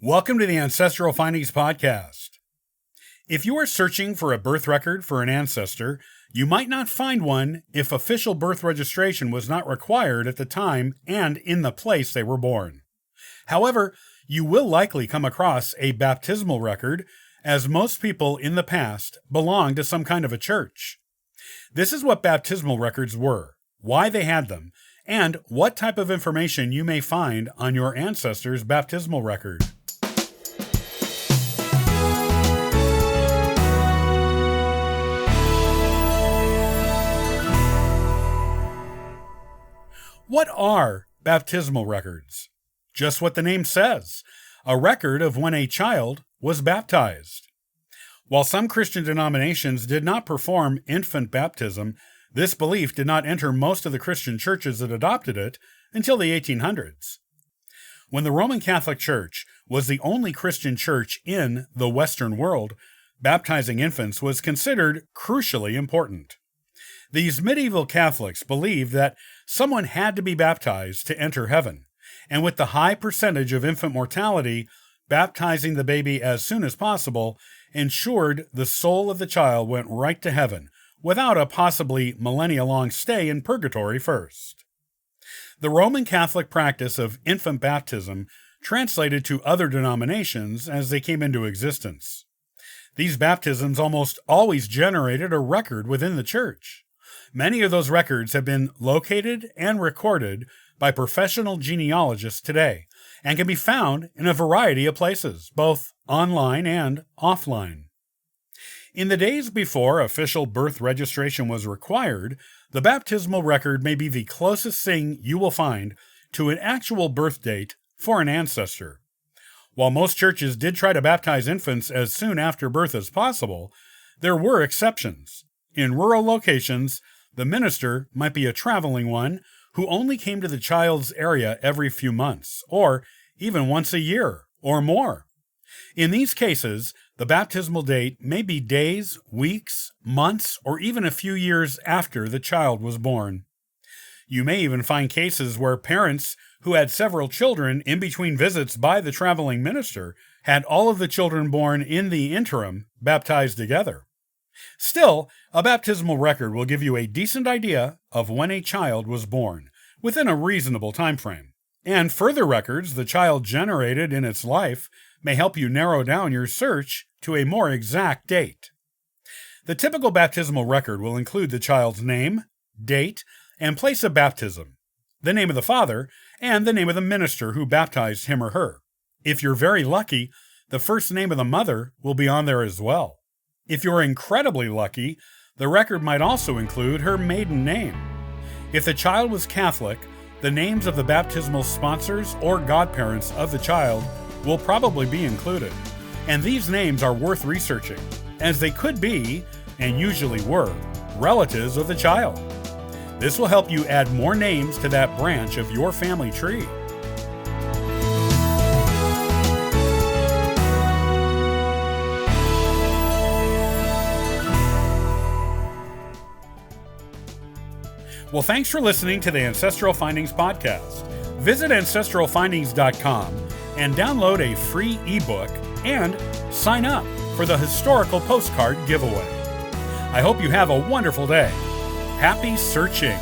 Welcome to the Ancestral Findings Podcast. If you are searching for a birth record for an ancestor, you might not find one if official birth registration was not required at the time and in the place they were born. However, you will likely come across a baptismal record, as most people in the past belonged to some kind of a church. This is what baptismal records were, why they had them, and what type of information you may find on your ancestor's baptismal record. What are baptismal records? Just what the name says, a record of when a child was baptized. While some Christian denominations did not perform infant baptism, this belief did not enter most of the Christian churches that adopted it until the 1800s. When the Roman Catholic Church was the only Christian church in the Western world, baptizing infants was considered crucially important. These medieval Catholics believed that someone had to be baptized to enter heaven, and with the high percentage of infant mortality, baptizing the baby as soon as possible ensured the soul of the child went right to heaven, without a possibly millennia-long stay in purgatory first. The Roman Catholic practice of infant baptism translated to other denominations as they came into existence. These baptisms almost always generated a record within the church. Many of those records have been located and recorded by professional genealogists today and can be found in a variety of places, both online and offline. In the days before official birth registration was required, the baptismal record may be the closest thing you will find to an actual birth date for an ancestor. While most churches did try to baptize infants as soon after birth as possible, there were exceptions. In rural locations, the minister might be a traveling one who only came to the child's area every few months, or even once a year, or more. In these cases, the baptismal date may be days, weeks, months, or even a few years after the child was born. You may even find cases where parents who had several children in between visits by the traveling minister had all of the children born in the interim baptized together. Still, a baptismal record will give you a decent idea of when a child was born, within a reasonable time frame. And further records the child generated in its life may help you narrow down your search to a more exact date. The typical baptismal record will include the child's name, date, and place of baptism, the name of the father, and the name of the minister who baptized him or her. If you're very lucky, the first name of the mother will be on there as well. If you're incredibly lucky, the record might also include her maiden name. If the child was Catholic, the names of the baptismal sponsors or godparents of the child will probably be included, and these names are worth researching, as they could be, and usually were, relatives of the child. This will help you add more names to that branch of your family tree. Well, thanks for listening to the Ancestral Findings Podcast. Visit ancestralfindings.com and download a free ebook and sign up for the historical postcard giveaway. I hope you have a wonderful day. Happy searching!